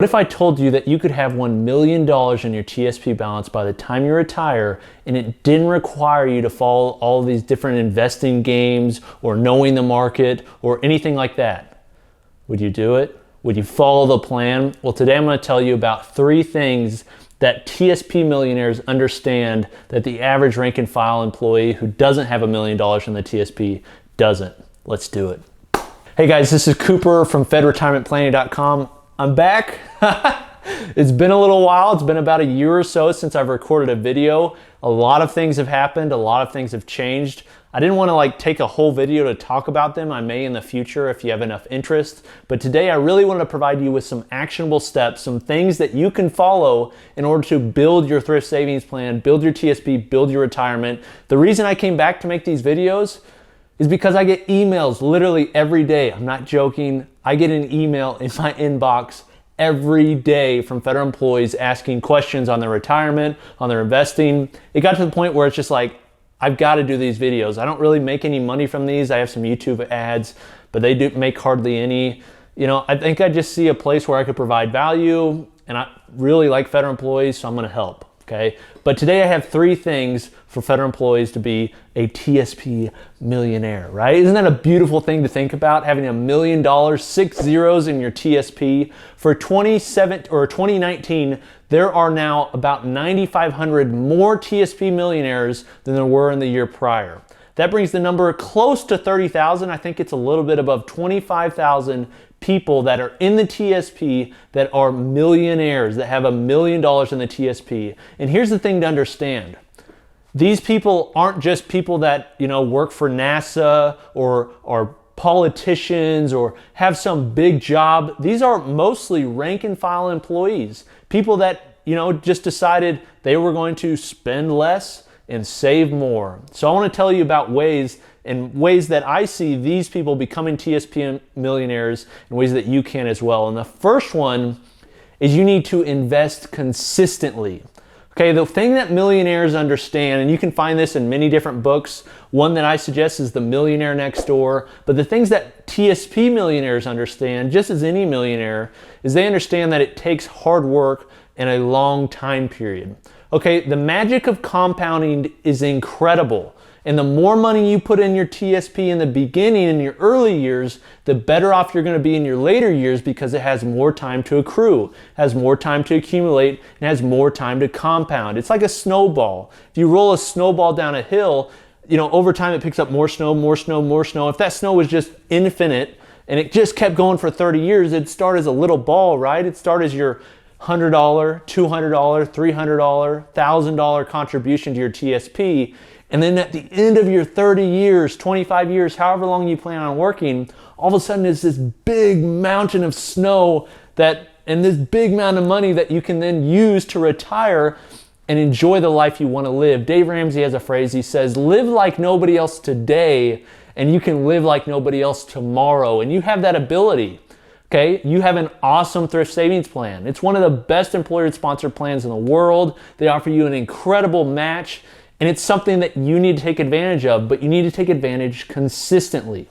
What if I told you that you could have $1 million in your TSP balance by the time you retire, and it didn't require you to follow all of these different investing games or knowing the market or anything like that? Would you do it? Would you follow the plan? Well, today I'm going to tell you about 3 things that TSP millionaires understand that the average rank and file employee who doesn't have $1 million in the TSP doesn't. Let's do it. Hey guys, this is Cooper from FedRetirementPlanning.com. I'm back. It's been a little while. It's been about a year or so since I've recorded a video. A lot of things have happened. A lot of things have changed. I didn't want to take a whole video to talk about them. I may in the future if you have enough interest. But today I really want to provide you with some actionable steps, some things that you can follow in order to build your thrift savings plan, build your TSP, build your retirement. The reason I came back to make these videos is because I get emails literally every day. I'm not joking. I get an email in my inbox every day from federal employees asking questions on their retirement, on their investing. It got to the point where it's just like, I've got to do these videos. I don't really make any money from these. I have some YouTube ads, but they do make hardly any. I think I just see a place where I could provide value, and I really like federal employees, so I'm gonna help. Okay, but today I have 3 things for federal employees to be a TSP millionaire, right? Isn't that a beautiful thing to think about, having $1 million, 6 zeros in your TSP? For 2019, there are now about 9,500 more TSP millionaires than there were in the year prior. That brings the number close to 30,000. I think it's a little bit above 25,000 people that are in the TSP that are millionaires, that have $1 million in the TSP. And here's the thing to understand. These people aren't just people that, work for NASA or are politicians or have some big job. These are mostly rank and file employees. People that, just decided they were going to spend less and save more. So I want to tell you about ways that I see these people becoming TSP millionaires and ways that you can as well. And the first one is you need to invest consistently. Okay, the thing that millionaires understand, and you can find this in many different books. One that I suggest is The Millionaire Next Door. But the things that TSP millionaires understand, just as any millionaire, is they understand that it takes hard work and a long time period. Okay, the magic of compounding is incredible. And the more money you put in your TSP in the beginning, in your early years, the better off you're going to be in your later years because it has more time to accrue, has more time to accumulate, and has more time to compound. It's like a snowball. If you roll a snowball down a hill, over time it picks up more snow, more snow, more snow. If that snow was just infinite and it just kept going for 30 years, it'd start as a little ball, right? It'd start as your $100, $200, $300, $1,000 contribution to your TSP. And then at the end of your 30 years, 25 years, however long you plan on working, all of a sudden it's this big mountain of snow and this big amount of money that you can then use to retire and enjoy the life you want to live. Dave Ramsey has a phrase, he says, live like nobody else today, and you can live like nobody else tomorrow. And you have that ability. Okay, you have an awesome thrift savings plan. It's one of the best employer-sponsored plans in the world. They offer you an incredible match, and it's something that you need to take advantage of, but you need to take advantage consistently.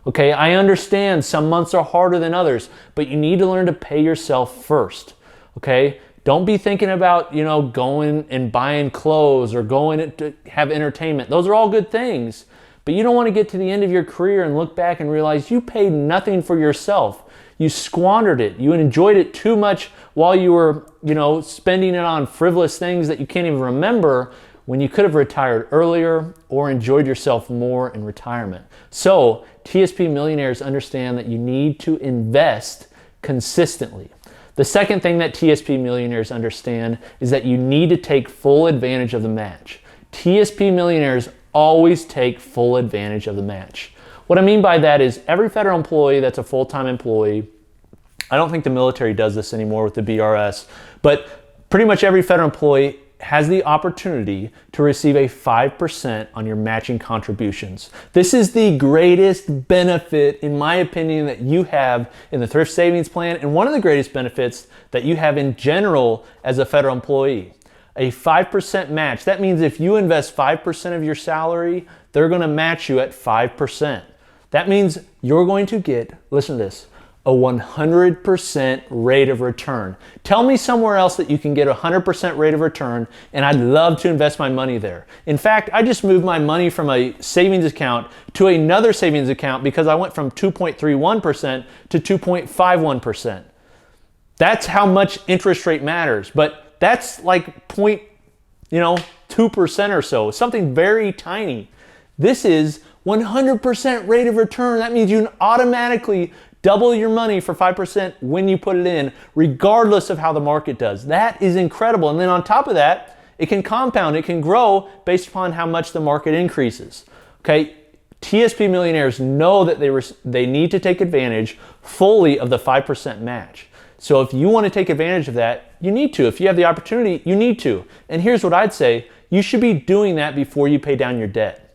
Okay, I understand some months are harder than others, but you need to learn to pay yourself first. Okay, don't be thinking about, going and buying clothes or going to have entertainment. Those are all good things, but you don't want to get to the end of your career and look back and realize you paid nothing for yourself. You squandered it. You enjoyed it too much while you were, spending it on frivolous things that you can't even remember when you could have retired earlier or enjoyed yourself more in retirement. So TSP millionaires understand that you need to invest consistently. The second thing that TSP millionaires understand is that you need to take full advantage of the match. TSP millionaires always take full advantage of the match. What I mean by that is every federal employee that's a full-time employee, I don't think the military does this anymore with the BRS, but pretty much every federal employee has the opportunity to receive a 5% on your matching contributions. This is the greatest benefit, in my opinion, that you have in the thrift savings plan, and one of the greatest benefits that you have in general as a federal employee. A 5% match. That means if you invest 5% of your salary, they're going to match you at 5%. That means you're going to get, listen to this, a 100% rate of return. Tell me somewhere else that you can get a 100% rate of return, and I'd love to invest my money there. In fact, I just moved my money from a savings account to another savings account because I went from 2.31% to 2.51%. That's how much interest rate matters, but that's like 2% or so, something very tiny. This is 100% rate of return. That means you automatically double your money for 5% when you put it in, regardless of how the market does. That is incredible. And then on top of that, it can compound, it can grow based upon how much the market increases. Okay, TSP millionaires know that they need to take advantage fully of the 5% match. So if you want to take advantage of that, you need to. If you have the opportunity, you need to. And here's what I'd say, you should be doing that before you pay down your debt.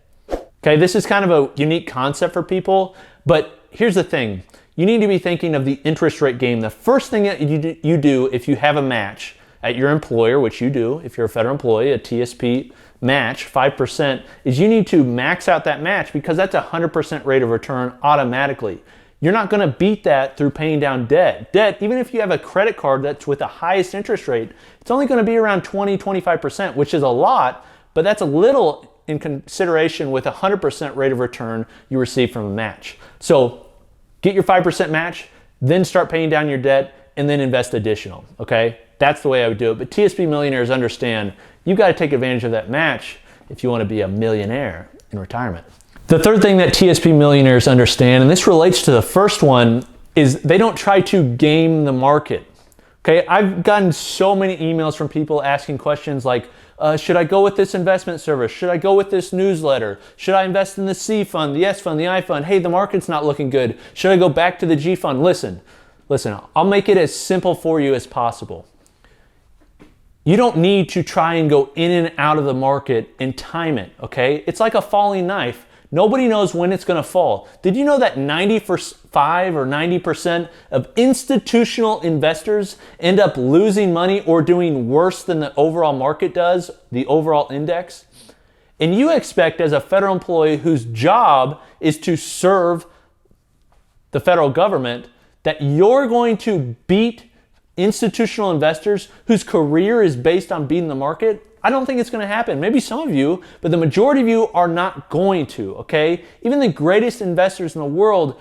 Okay, this is kind of a unique concept for people, but here's the thing. You need to be thinking of the interest rate game. The first thing that you do if you have a match at your employer, which you do, if you're a federal employee, a TSP match, 5%, is you need to max out that match because that's a 100% rate of return automatically. You're not gonna beat that through paying down debt. Debt, even if you have a credit card that's with the highest interest rate, it's only gonna be around 20-25%, which is a lot, but that's a little in consideration with a 100% rate of return you receive from a match. So get your 5% match, then start paying down your debt, and then invest additional, okay? That's the way I would do it. But TSP millionaires understand you gotta take advantage of that match if you wanna be a millionaire in retirement. The third thing that TSP millionaires understand, and this relates to the first one, is they don't try to game the market. Okay, I've gotten so many emails from people asking questions like, should I go with this investment service? Should I go with this newsletter? Should I invest in the C fund, the S fund, the I fund? Hey, the market's not looking good. Should I go back to the G fund? Listen, I'll make it as simple for you as possible. You don't need to try and go in and out of the market and time it, okay? It's like a falling knife. Nobody knows when it's gonna fall. Did you know that 95 or 90% of institutional investors end up losing money or doing worse than the overall market does, the overall index? And you expect as a federal employee whose job is to serve the federal government that you're going to beat institutional investors whose career is based on beating the market? I don't think it's going to happen. Maybe some of you, but the majority of you are not going to, okay? Even the greatest investors in the world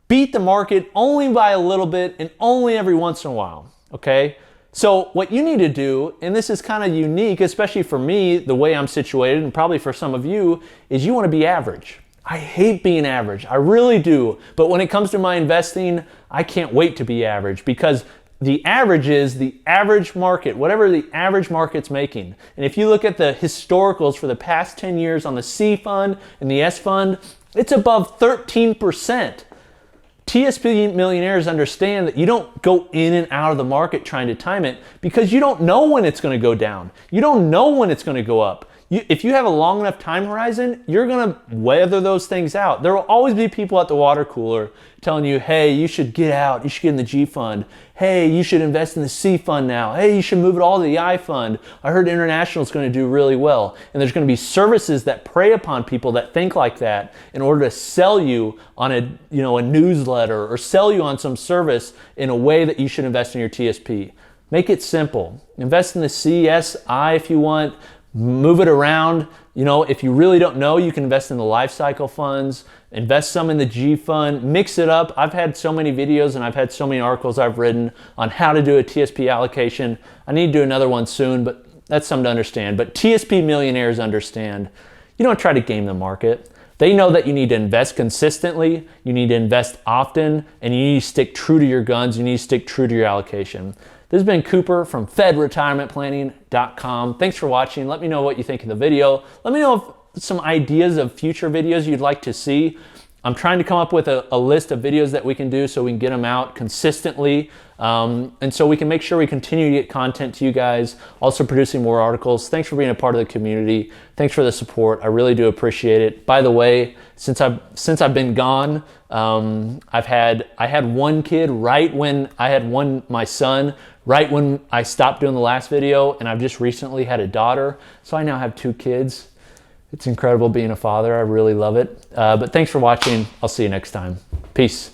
beat the market only by a little bit and only every once in a while, okay? So what you need to do, and this is kind of unique, especially for me, the way I'm situated, and probably for some of you, is you want to be average. I hate being average. I really do. But when it comes to my investing, I can't wait to be average because the average is the average market, whatever the average market's making. And if you look at the historicals for the past 10 years on the C fund and the S fund, it's above 13%. TSP millionaires understand that you don't go in and out of the market trying to time it because you don't know when it's going to go down. You don't know when it's going to go up. If you have a long enough time horizon, you're going to weather those things out. There will always be people at the water cooler telling you, hey, you should get out. You should get in the G fund. Hey, you should invest in the C fund now. Hey, you should move it all to the I fund. I heard international is going to do really well. And there's going to be services that prey upon people that think like that in order to sell you on a newsletter or sell you on some service in a way that you should invest in your TSP. Make it simple. Invest in the C, S, I if you want. Move it around. If you really don't know, you can invest in the life cycle funds, invest some in the G fund, mix it up. I've had so many videos and I've had so many articles I've written on how to do a TSP allocation. I need to do another one soon, but that's something to understand. But TSP millionaires understand you don't try to game the market. They know that you need to invest consistently, you need to invest often, and you need to stick true to your guns, you need to stick true to your allocation. This has been Cooper from FedRetirementPlanning.com. Thanks for watching. Let me know what you think of the video. Let me know if some ideas of future videos you'd like to see. I'm trying to come up with a list of videos that we can do so we can get them out consistently. And so we can make sure we continue to get content to you guys, also producing more articles. Thanks for being a part of the community. Thanks for the support. I really do appreciate it. By the way, since I've been gone, I had one kid right when I had my son, right when I stopped doing the last video, and I've just recently had a daughter. So I now have 2 kids. It's incredible being a father. I really love it. But thanks for watching. I'll see you next time. Peace.